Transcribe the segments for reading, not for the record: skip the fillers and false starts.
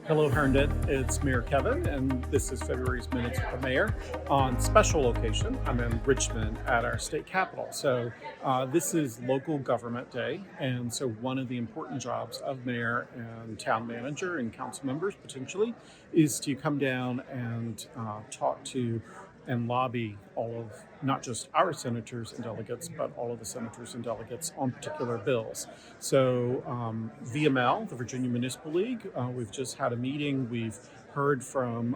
Hello, Herndon. It's Mayor Kevin, and this is February's Minutes with the Mayor. On special location, I'm in Richmond at our state capitol. This is local government day, and so one of the important jobs of mayor and town manager and council members potentially is to come down and talk to and lobby all of not just our senators and delegates, but all of the senators and delegates on particular bills. VML, the Virginia Municipal League, we've just had a meeting. We've heard from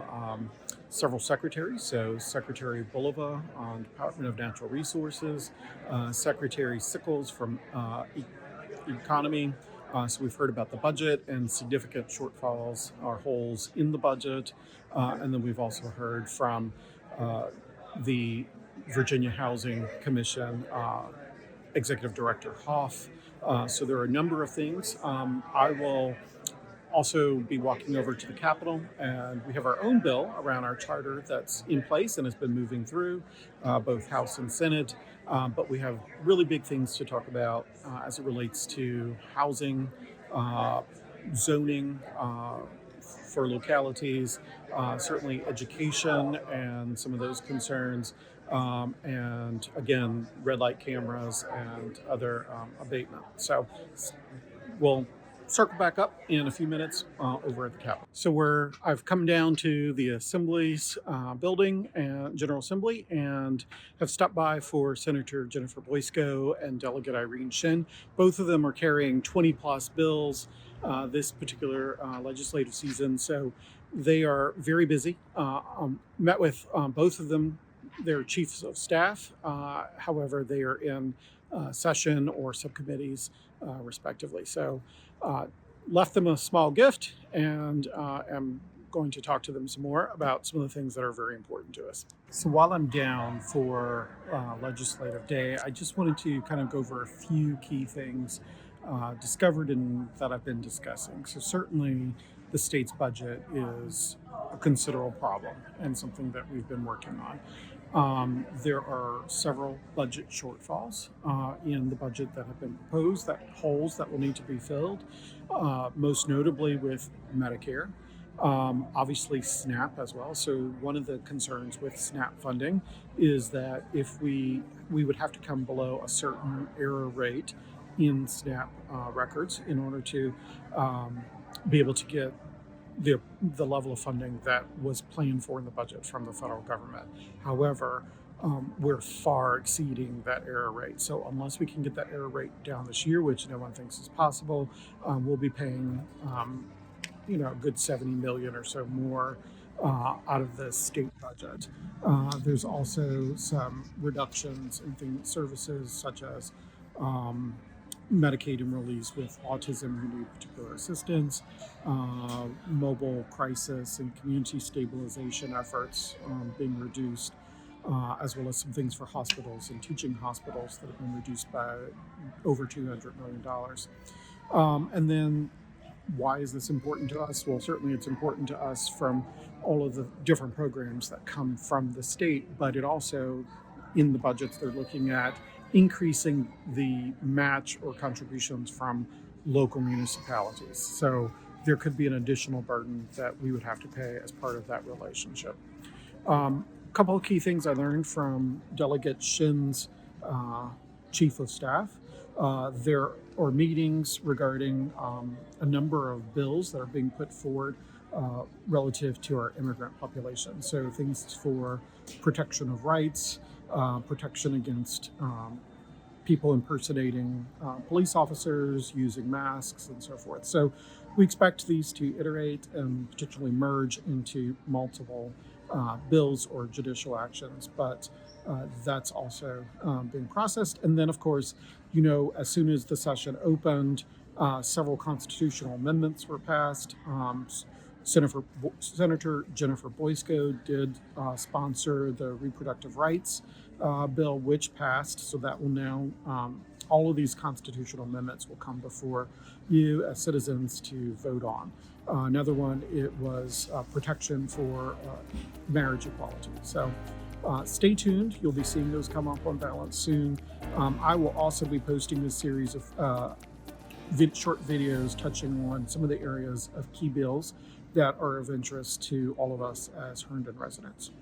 several secretaries. So Secretary Bulova on Department of Natural Resources, Secretary Sickles from Economy. So we've heard about the budget and significant shortfalls or holes in the budget. And then we've also heard from the Virginia Housing Commission Executive Director Hoff. So there are a number of things. I will also be walking over to the Capitol, and we have our own bill around our charter that's in place and has been moving through both House and Senate. But we have really big things to talk about as it relates to housing, zoning, for localities, certainly education and some of those concerns, and again, red light cameras and other abatement. So we'll circle back up in a few minutes over at the Capitol. I've come down to the Assembly's building and General Assembly and have stopped by for Senator Jennifer Boysko and Delegate Irene Shin. Both of them are carrying 20 plus bills this particular legislative season. So they are very busy. Met with both of them, their chiefs of staff. However, they are in session or subcommittees respectively. So left them a small gift and am going to talk to them some more about some of the things that are very important to us. So while I'm down for legislative day, I just wanted to kind of go over a few key things discovered and that I've been discussing. So certainly the state's budget is a considerable problem and something that we've been working on. There are several budget shortfalls in the budget that have been proposed, that holes that will need to be filled, most notably with Medicare. Obviously SNAP as well. So one of the concerns with SNAP funding is that if we would have to come below a certain error rate in SNAP records in order to be able to get the level of funding that was planned for in the budget from the federal government. However, we're far exceeding that error rate. So unless we can get that error rate down this year, which no one thinks is possible, we'll be paying a good 70 million or so more out of the state budget. There's also some reductions in services such as Medicaid enrollees with autism who need particular assistance, mobile crisis and community stabilization efforts being reduced, as well as some things for hospitals and teaching hospitals that have been reduced by over $200 million. And then why is this important to us? Well, certainly it's important to us from all of the different programs that come from the state, but it also, in the budgets they're looking at, increasing the match or contributions from local municipalities. So there could be an additional burden that we would have to pay as part of that relationship. A couple of key things I learned from Delegate Shin's chief of staff. There are meetings regarding a number of bills that are being put forward relative to our immigrant population. So things for protection of rights, protection against people impersonating police officers, using masks, and so forth. So we expect these to iterate and potentially merge into multiple bills or judicial actions, but that's also being processed. And then, of course, as soon as the session opened, several constitutional amendments were passed. Senator Jennifer Boysko did sponsor the reproductive rights bill, which passed. So that will now, all of these constitutional amendments will come before you as citizens to vote on. Another one, it was protection for marriage equality. So stay tuned. You'll be seeing those come up on ballot soon. I will also be posting this series of short videos touching on some of the areas of key bills that are of interest to all of us as Herndon residents.